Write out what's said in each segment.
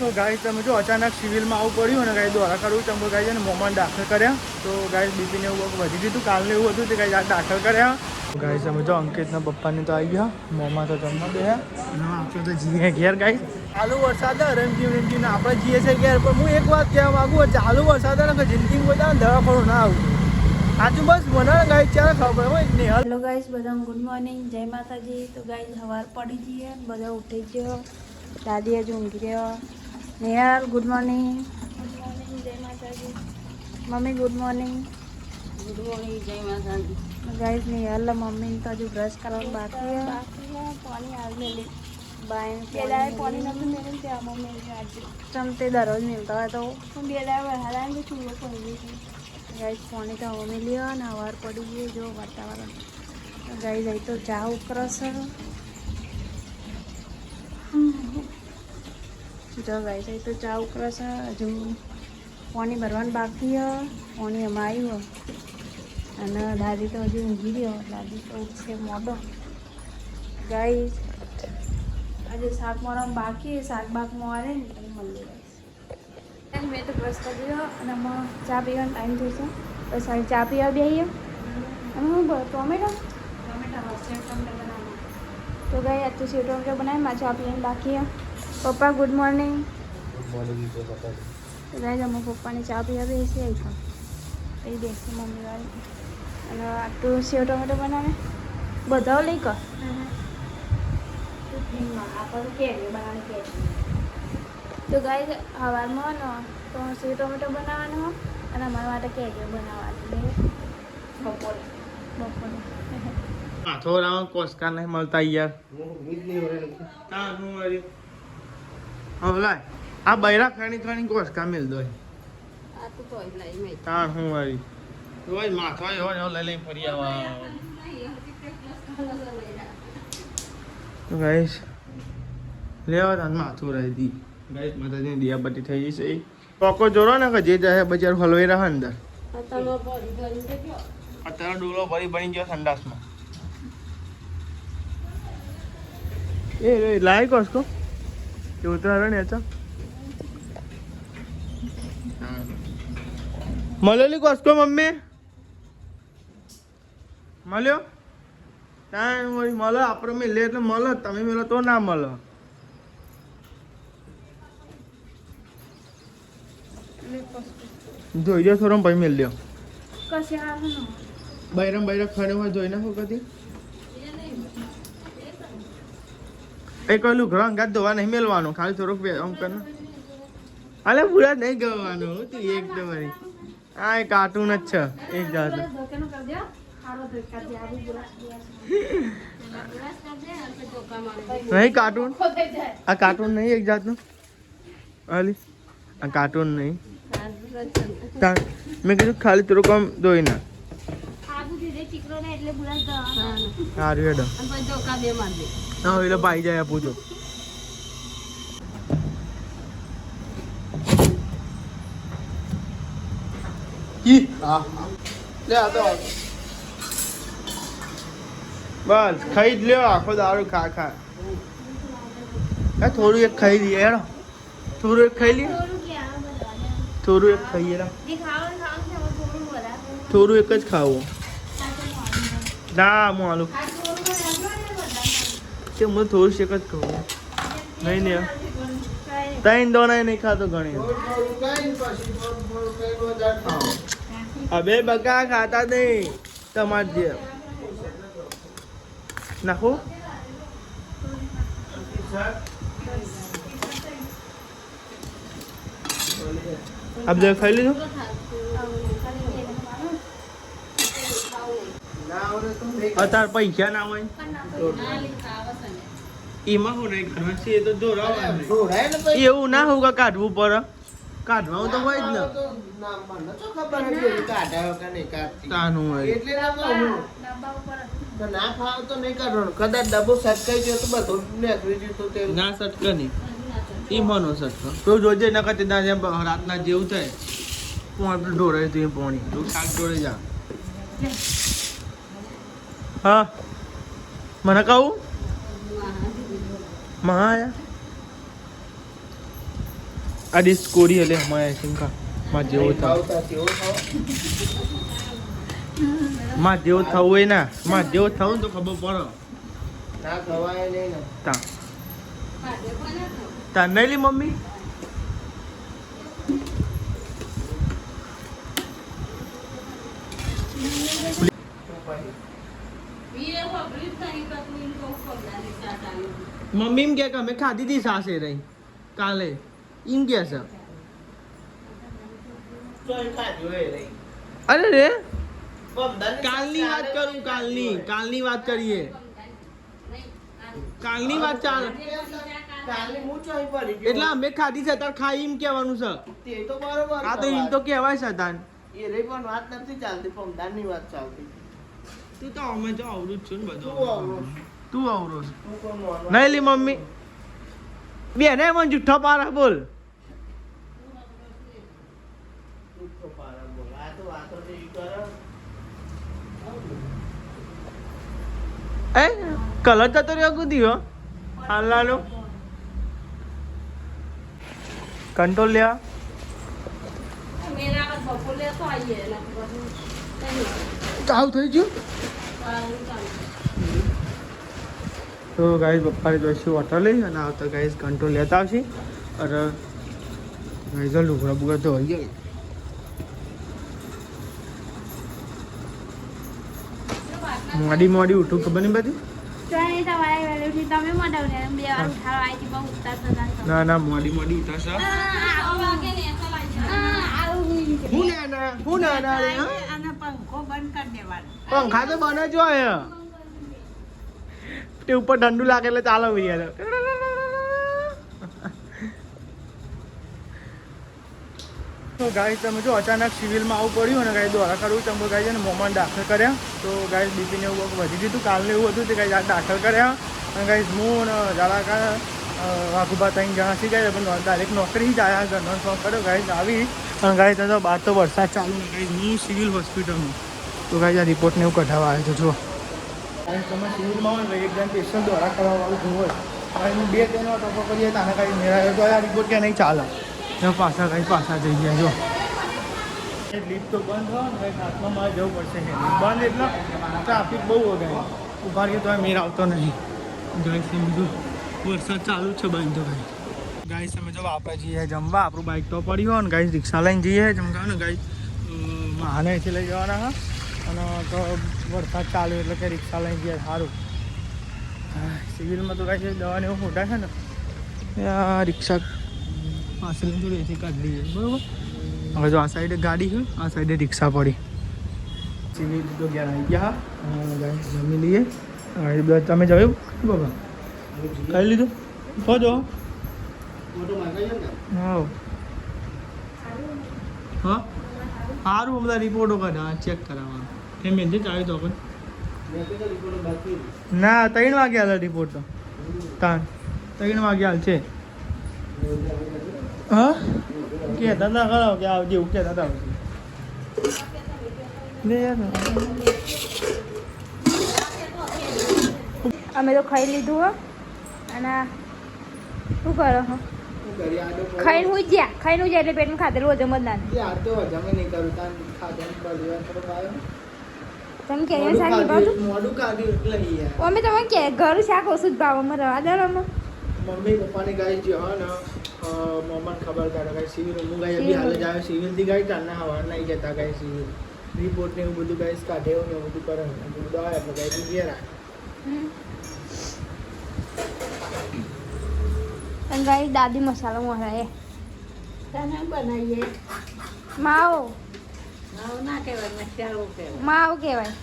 તો ગાય તમે જો અચાનક સિવિલમાં આવવું પડ્યું અને ગાય દ્વારા કરવું તમે ગાય છે ને મોમાં દાખલ કર્યા તો ગાય બીપીને એવું વધી ગયું હતું કાલને એવું હતું તે ગાય દાખલ કર્યા ગાય તમે જો અંકિતના પપ્પાને તો આવી ગયા મોમાં તો જન્મ દે આપણે તો જીએ ઘેર ગાય ચાલુ વરસાદ રમજીને આપણે જીએ છે ઘેર પણ હું એક વાત કહેવા માગું ચાલુ વરસાદ ને જિંદગી બધા દવાખાનું ના આવું સાચું બસ મને ગાય ત્યારે ખબર હોય ને હેલો ગાઈસ બધા ગુડ મોર્નિંગ જય માતાજી તો ગાઈસ સવાર પડી જઈએ બધા ઉઠી ગયો દાદી હજુ ઊંઘી રહ્યો નિહાલ ગુડ મોર્નિંગ જય માતાજી મમ્મી ગુડ મોર્નિંગ જય માતાજી ગાઈસ નિહાલ મમ્મી તો હજુ બ્રશ કરવાનું બાકી પાણી આવી બાય પેલા પાણી નતું મેળે ત્યાં મમ્મી આજે ચમતે દરરોજ મિલતા હોય તો બે દાડા હાલાન તો ચૂલો પડી ગઈ ગાઈસ પાણી તો મમ્મી લ્યો ને સવાર પડી ગઈ જો વાતાવરણ ગાઈસ અહીં તો ચા ઉકળશે જો ગાઈસ અહીં તો ચા ઉકળશે હજુ પાણી ભરવાનું બાકી પાણી એમાં આવ્યું અને દાદી તો હજુ ઊંઘી રહ્યો દાદી તો ઉઠશે મોડો ગાઈસ આજે શાક મારવાનું બાકી શાક બાક મારે ને તમે મળી ગાઈસ મેં તો બ્રશ કરી દીધો અને આમાં ચા પીવાનો ટાઈમ થશે બસ હવે ચા પીવા બેસીએ અને હું ટોમેટો સેવ ટમેટો બનાવવાનું તો ગાઈ આજ તો સેવ ટમેટો બનાવી માં ચા પીવાની બાકી પપ્પા ગુડ મોર્નિંગ તો ગાઈ અમે પપ્પાની ચા પીવા બેસી આવી પછી બેસી મમ્મી વાળી અને આટલું સેવ ટમેટો બનાવે બધા લઈ કર આપણે કેરી બનાવવાની કેરી તો ગાઈ સવારમાં તો સેવ ટમેટો બનાવવાનો અને અમારા માટે કેરીઓ બનાવવાની બપોરે થોડા કોસ્કા નહીં મળતા યાર લાય આ બૈરા ખાણી કોસ્કા મિલ દો તાણ હું વાળી રોજ માથો હોય લઈ ફરી આવા ગાઈસ લેવા તાન માથું રહી દી ગાઈસ માતાજીની દિયાબત્તી થઈ જશે કોકો જોરો ને કે જે જાય બજાર હલવાઈ રહ્યા અંદર અત્યારે ડોલો ભરી ગયો સંડાસમાં એ લાય કોસ્કો એ ઉતરા ને અચ્છા મળેલી કોસ્કો મમ્મી મળ્યો ત્યાં મળે આપણે મેં લે એટલે મળે તમે મેળો તો ના મળે જોઈ દો થોડો ભાઈ મેળ લ્યો બૈરમ ખડે હોય જોઈ નાખો કદી એ કહેલું ઘર અંગાત ધોવા નહીં મેળવાનું ખાલી થોડુંક આમ કર અલે પૂરા નહીં ગવાનું તું એક તમારી આ એક કાર્ટૂન જ છે એક જાત નહીં કાર્ટૂન આ કાર્ટૂન નહીં એક જાતનું અલી આ કાર્ટૂન નહીં મેં કીધું ખાલી થોડું કામ ધોઈ ના સારું હેડો ના એટલે ભાઈ જાય પૂછો બસ ખાઈ જ લ્યો આખો દારૂ ખા થોડું એક ખાઈ લઈએ હેડો થોડું એક ખાઈ લઈએ થોડું એક ખાઈએ થોડું એક જ ખાવું ના હું આલુ કે હું થોડું શેક જ ખાવું નહીં ને ત્રણ દોણા નહીં ખાતો ઘણી હવે બકા ખાતા નહીં તમારે જે નાખો આપ ખાઈ લીધું અત્યારે પૈસા ના હોય એમાં હું નહીં કરવા છે તો દોરાવાનું એવું ના હોવું કે કાઢવું પડે કાઢવાનું તો હોય જ ને ના ખાવ તો નહીં કાઢવાનું કદાચ ડબ્બો સટકાઈ ગયો તો બધું ના સટકે નહીં એ મનો સટકો તો જોજે ના કરતી ના જેમ રાતના જેવું થાય પોણ ઢોળે તો એ પોણી તું શાક ઢોળે જા હા મને કહું મહા આયા આ ડીશ કોરી એટલે અમારે આઈ થિંક માં જેવો થાવ માં જેવો થવું હોય ને માં જેવો થવું ને તો ખબર પડે ના ખવાય નહીં ને તા નહીં લી મમ્મી મમ્મી એમ કે અમે ખાધી હતી સાસે રહી કાલે એમ કે છે અરે રે કાલની વાત કરું કાલની વાત કરીએ કાલની વાત ચાલ એટલે અમે ખાધી છે તાર ખાઈ એમ કહેવાનું છે તે તો બરોબર આ તો એમ તો કહેવાય છે તાન એ રે પણ વાત નથી ચાલતી પમદારની વાત ચાલતી તું તો અમે જો અવરું જ છું ને તું બધું આવરો તું અવરું છું તું કોણ માનવા નહીં લી મમ્મી બે ને મને જુઠ્ઠો પારા બોલ તું તો પારા બોલ આ તો વાતો નહીં કરે એ કલર જતો રહ્યો કુદી હો હાલાનો કંટ્રોલ લ્યા ચાલુ થઈ ગયું તો ગાઈસ પપ્પાને જોઈશું વોટર લઈ અને આવતા ગાઈસ કંટ્રોલ લેતા આવશે અને ગાઈસ લુગડા બુગડા તો હોય ગયા મોડી ઉઠું ખબર નહીં બધી ના ના મોડી ઉઠાશે હું નાના રે પંખા તો બને જો તે ઉપર ઠંડુ લાગે એટલે ચાલો ભૈયા તો ગાય તમે જો અચાનક સિવિલમાં આવું પડ્યું અને ગાય દ્વારા કરવું તમે ગાય છે ને મોમાં દાખલ કર્યા તો ગાય બીપીને એવું વધી ગયું હતું કાલને એવું હતું તે ગાય દાખલ કર્યા અને ગાય હું અને જાળાકા વાઘુભા 3 જણા સી ગયા પણ ડાયરેક્ટ નોકરી જ આવ્યા ઘરનો ફોન કર્યો ગાય આવી અને ગાય તો બહાર તો વરસાદ ચાલુ ને ગાય હું સિવિલ હોસ્પિટલમાં તો ગાય આ રિપોર્ટને એવું કઢાવવા આવ્યો છો તમે સિવિલમાં હોય ને એકદમ પેશન્ટ દ્વારા કરાવવાનું હોય અને 2-3 વાર ટોપો કરીએ તાને કાંઈ મેળાયો તો આ રિપોર્ટ ક્યાં નહીં ચાલે પાછા જઈ ગયા જો લીપ તો બંધ હોય ને કંઈક હાથમાં મારે જવું પડશે બંધ એટલે ટ્રાફિક બહુ વગાય ઉભા રહીએ તો મેળ આવતો નહીં ગાય સમજો વરસાદ ચાલુ જ છે બંધ તો ગાય ગાય તમે જો આપણે જઈએ જમવા આપણું બાઇક તો પડી હોય ને ગાય રિક્ષા લઈને જઈએ જમવા ને ગાય મહાને અહીંથી લઈ જવાના હા અને તો વરસાદ ચાલુ એટલે કે રિક્ષા લઈને જઈએ સારું સિવિલમાં તો ગાય દવાને એવું મોટા છે ને રિક્ષા પાછળ થોડી એથી કાઢી લઈએ બરાબર હવે જો આ સાઈડે ગાડી છે આ સાઈડે રિક્ષા પડી સિવિલ તો ઘેર આવી ગયા જમી લઈએ તમે જોયું બાબા ખાઈ લીધું તો જો હા હા સારું બધા રિપોર્ટો કાઢા ચેક કરાવવા એમ એમ ચાવી તો પણ ના 3 વાગે હાલ રિપોર્ટ તો 3 વાગે હાલ છે હા કહેતા હતા ખરા કે આવજે એવું કહેતા હતા અમે તો ખાઈ લીધું હો અને શું કરો હો ખાઈને હું જ્યાં એટલે પેટમાં ખાધેલું હજમ જ ના તમે કે શાક ભાવ અમે તમે કે ઘરું શાક ઓછું જ ભાવ અમે રવા દો અમે મમ્મી પપ્પાની ગાય જે હોય ને મમ્માને ખબર કાઢે ગાય સિવિલ હું ગાય બી હાલ જ આવે સિવિલથી ગાય ચાલના હવા નહીં જતા ગાય સિવિલ રિપોર્ટ ને એવું બધું ગાય કાઢે એવું ને એવું બધું કરે બધું આવે એટલે ગાય બી ઘેર આવે અને ગાય દાદી મસાલો મરાય તને બનાવીએ માવો માવો ના કહેવાય મસાલો કહેવાય માવો કહેવાય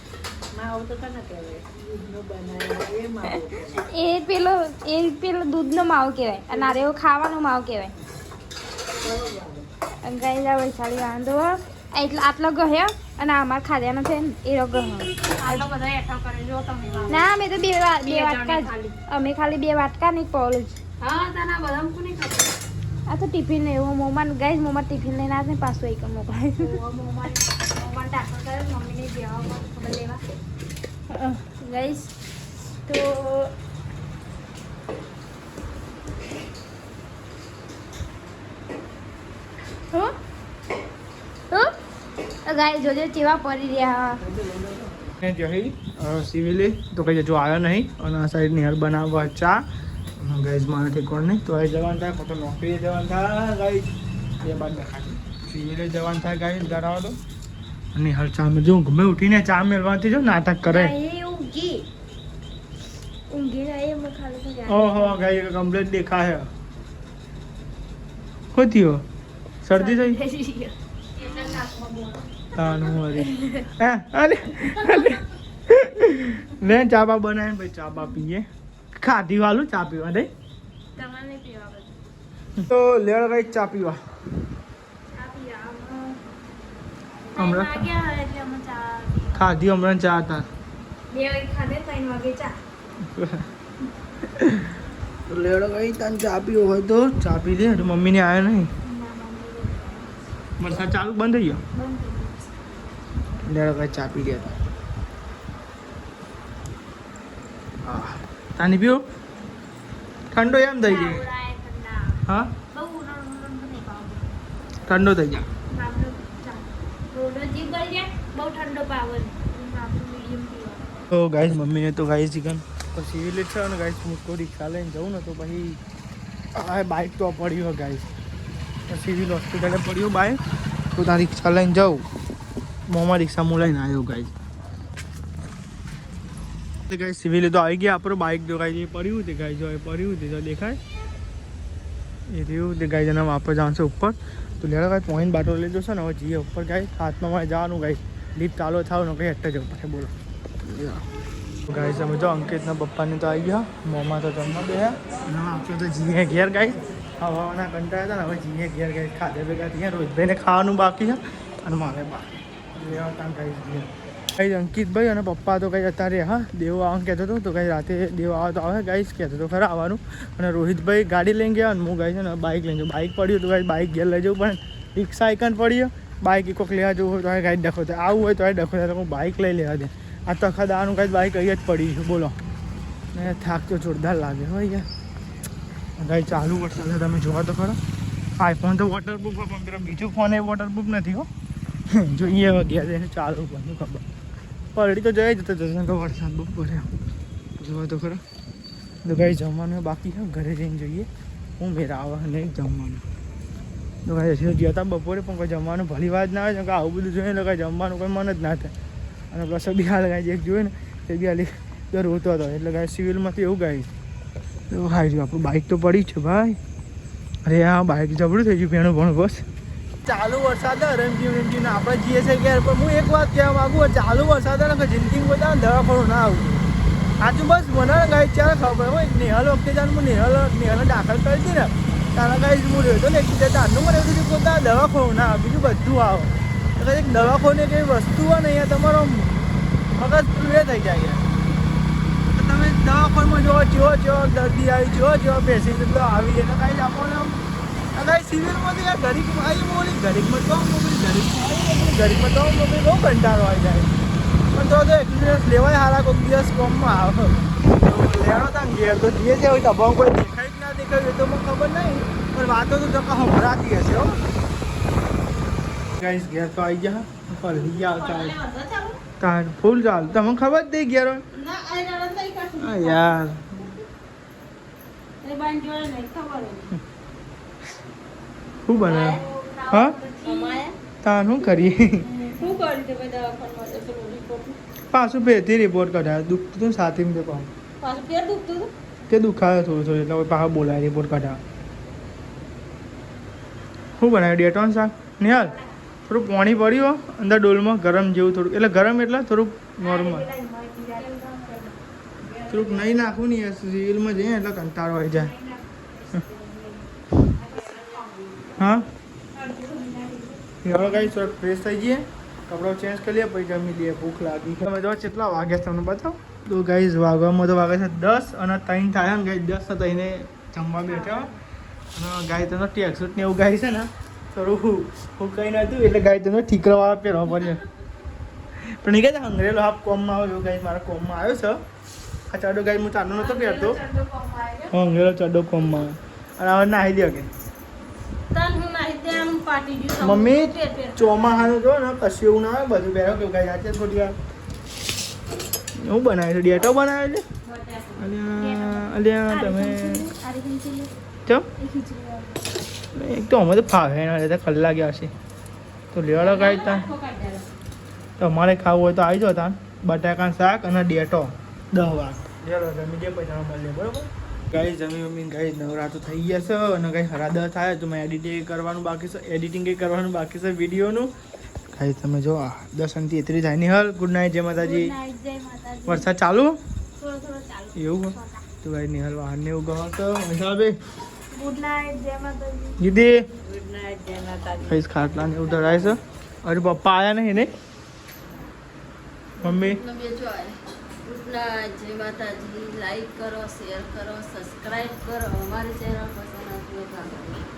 માવો તો તને કહેવાય દૂધનો બનાવ્યો એ માવો કહેવાય. એ પેલો દૂધનો માવો કહેવાય અને આ રેવો ખાવાનો માવો કહેવાય અને ગાય જા વૈશાળી વાંધો એટલે આટલો ગહ્યો અને અમારે ખાધ્યાનો છે ને એ ગહ ના અમે તો બે વાટકા જ અમે ખાલી 2 વાટકા નહીં પોલું જ આ તો ટિફિન ને એવું મોમાન ગાઈસ મોમાં ટિફિન લઈને આવે ને પાછું એક મોકલાય ગાઈસ તો ગાય જોજો ચેવા પડી રહ્યા જઈ સિવિલે તો કઈ હજુ આવ્યો નહીં અને આ સાઈડ નિહાર બનાવવા ચા ગાઈઝ મારે ઠેકોણ નહીં તો અહીં જવાનું થાય તો નોકરીએ જવાનું થાય ગાઈઝ એ બાદ દેખાશે સિવિલે જવાનું થાય ગાઈઝ ધરાવો તો અને હાલ ચા મેં જો ગમે ઉઠીને ચા મેળવાથી જો નાટક કરે ઓહો ગાઈ કમ્પ્લીટ દેખાય શું થયું શરદી થઈ તાનું વળી અરે લે ચા બા બનાવીને ભાઈ ચા બા પીએ ખાધી વાળું ચા પીવા દે તો લેડ ગઈ ચા પીવા હમણાં ખાધી હમણાં ચા હતા લેડ ગઈ તને ચા પીવો હોય તો ચા પી લે મમ્મીને આવ્યા નહીં વરસાદ ચાલુ બંધ થઈ ગયો લેડ ગઈ ચા પી ગયા હા તાની પીવો ઠંડો એમ થઈ જાય હા ઠંડો થઈ જાય તો ગાઈસ મમ્મીને તો ગાઈસ ચિકન પછી સિવિલ છે ને ગાઈસ મુકો રિક્ષા લઈને જવું ને તો પછી આ બાઇક તો પડ્યું ગાઈસ સિવિલ હોસ્પિટલે પડ્યું બાઇક તો ત્યાં રિક્ષા લઈને જાઉં મોમાં રિક્ષા લઈને આવ્યો ગાઈસ તો ગાઈસ સિવિલે તો આવી ગયા આપણું બાઇક જો ગાઈસ એ પડ્યું તે ગાઈસ જો એ પડ્યું તે જો દેખાય એ રહ્યું તે ગાઈસ એના વાપર જવાનું છે ઉપર તો લેડા ગાઈસ પોઈન્ટ બાટો લઈ જશો ને હવે જઈએ ઉપર ગાઈસ હાથમાં મારે જવાનું ગાઈસ લિફ્ટ ચાલો થાવ ને કંઈ હટ્ટ જવું પડે બોલો ગાઈસ અમે જો અંકિતના પપ્પાને તો આવી ગયા મોંમાં તો જમવા બેહ્યા અને આપણે તો જીએ ઘેર ગાઈસ હવાના કંટાળ્યા હતા ને હવે જીએ ઘેર ગાઈસ ખાધે ભેગા થયા રોહિતભાઈને ખાવાનું બાકી છે અને મારે બાકી લેવા ત્યાં ગાઈસ ઘેર ગાઈસ અંકિતભાઈ અને પપ્પા તો કંઈ અત્યારે હા દેવ આવવાનું કહેતો હતો તો કંઈ રાતે દેવ આવે તો આવે ગાઈસ કહેતો તો ખરા આવવાનું અને રોહિતભાઈ ગાડી લઈને ગયા અને હું ગાઈસ ને બાઇક લઈને જાઉં બાઇક પડ્યું તો ગાઈસ બાઇક ઘેર લઈ જવું પણ રિક્ષા એકન પડ્યો બાઇક કોઈક લેવા જવું હોય તો ગાઈડ ડખો થાય આવું હોય તો ડખો થાય તો હું બાઇક લઈ લેવા દે આ તો આખા દાવાનું કાંઈ બાઇક અહીંયા જ પડી છે બોલો ને થાક તો જોરદાર લાગે હોય યાર ગાઈ ચાલુ વરસાદ તમે જોવા તો ખરો આઈફોન તો વોટરપ્રૂફ પણ પેલો બીજું ફોન એ વોટરપ્રૂફ નથી હો જોઈએ હવે ગયા જઈને ચાલુ પણ ખબર પલડી તો જઈ જતો જશે તો વરસાદ બહુ પડે જોવા તો ખરો તો ગાઈ જમવાનું બાકી છે ઘરે જઈને જોઈએ હું મેરા આવે નહીં જમવાનું તો ગાઈ હજી ગયા હતા બપોરે પણ કોઈ જમવાનું ભલી વાત ના આવે કે આવું બધું જોઈએ ને કાંઈ જમવાનું કોઈ મન જ ના થાય અને પ્લસ બી હાલ ગાય એક જોઈએ ને તે બી હાલી તો રોતો હતો એટલે ગાય સિવિલમાંથી એવું ગાય તો હાઈ રહ્યું આપણું બાઇક તો પડી છે ભાઈ અરે આ બાઇક જબડું થઈ ગયું પેણું પણ બસ ચાલુ વરસાદ રમજીને આપણે જઈએ છીએ ઘેર પણ હું એક વાત કહેવા માગું ચાલુ વરસાદ ને જિંદગી બધા દવાખાનું ના આવતું આજુ બસ મને ગાય ચાલે ખબર હોય નેહલ વખતે જાણ હું નેહલ દાખલ કરી હતી ને તારા ગાય હું રહ્યો હતો ને એક તારનું મને એવું થયું પોતા દવાખાનું ના આવે બીજું બધું આવે એક દવાખાને કઈ વસ્તુ હોય ને અહીંયા તમારો મગજ પ્લે થઈ જાય તો તમે દવાખાનમાં જો દર્દી આવી જો પેશન્ટ તો આવી એટલે કાંઈ આપણને કાંઈ સિવિલમાંથી યાર ગરીબ આવી બોલી ગરીબમાં તો ગરીબમાં તો બહુ કંટાળો આવી જાય પણ તો એક્સપિરિયન્સ લેવાય સારા કોઈક દિવસ કોમમાં આવે લેવાનો ત્યાં ઘેર તો જઈએ છે હોય તભાવ કોઈ દેખાય કે ના દેખાય એ તો મને ખબર નહીં પણ વાતો તો ચક્કા સંભળાતી હશે હો ગાઈસ ઘેર તો આવી ગયા પલળી ગયા તાર ફૂલ ચાલ તમને ખબર જ નહીં ઘેર હા યાર શું બનાવ્યું હા તાર શું કરીએ પાછું પેથી રિપોર્ટ કઢાયો દુખતું હતું સાથીમાં તે પાછું તે દુખાયો થોડું એટલે પાછા બોલાય રિપોર્ટ કઢાયો શું બનાવ્યું ડેટોન શાક નિહાલ થોડું પાણી પડ્યું અંદર ડોલમાં ગરમ જેવું થોડુંક એટલે ગરમ એટલે થોડુંક નોર્મલ થોડુંક નહીં નાખવું નહીં સિવિલમાં જઈએ એટલે કંટાળો આવી જાય હા હવે કાંઈ થોડુંક ફ્રેશ થઈ જઈએ કપડાં ચેન્જ કરી લઈએ પછી જમી લઈએ ભૂખ લાગી તમે જો કેટલા વાગ્યા તમને બતાવો તો ગાઈઝ વાગવામાં તો વાગે છે 10 અને 3 થાય ને ગાઈ 10 થઈને જમવા બેઠા અને ગાય તો ટેક્સૂટ ને એવું ગાય છે ને થોડું હું કંઈ નહોતું એટલે ગાય તમને ઠીકરાવાળા પહેરવા પડે પણ એ કહે હંગરેલો હાફ કોમમાં આવ્યો ગાય મારા કોમમાં આવ્યો છે આ ચાડો ગાય હું ચાંદો નહોતો પહેરતો હંગરેલો ચાડો કોમમાં અને હવે નાહી દે કે ફાટી ગયું મમ્મી પેર પેર ચોમાહાનું જો ને કશું એવું ના આવે બધું પહેરો કેવું કાંઈ આજે થોડી વાર એવું બનાવે છે ડેટો બનાવે છે અલ્યા તમે ચમ એક તો અમે તો ફાવે એના લીધે કલાક આવશે તો લેવાડો કાંઈ ત્યાં તો અમારે ખાવું હોય તો આવી જાઓ ત્યાં બટાકાનું શાક અને ડેટો 10 વાર ચાલો જમી જે પૈસા મળીએ બરાબર ગાઈ જમી મમ્મી ગાઈ નવરાત્ર થઈ ગયા છે અને ગાઈ 10:30 થાય તો મેં એડિટિંગ કરવાનું બાકી છે વિડીયોનું ગાઈ તમે જો 10:33 થાય નિહાલ ગુડ નાઇટ જય માતાજી વરસાદ ચાલુ એવું તો ગાઈ નિહાલ વાહનને એવું ગયો તો મસાબે ગુડ નાઇટ જય માતાજી દીદી ગુડ નાઇટ જય માતાજી. કઈ ખાટલા ને એવું ધરાય છે અરે પપ્પા આયા નહીં ને મમ્મી ગુડ નાઇટ જય માતાજી લાઈક કરો શેર કરો સબસ્ક્રાઇબ કરો અમારી ચેનલ પસંદ આવતી હોય તો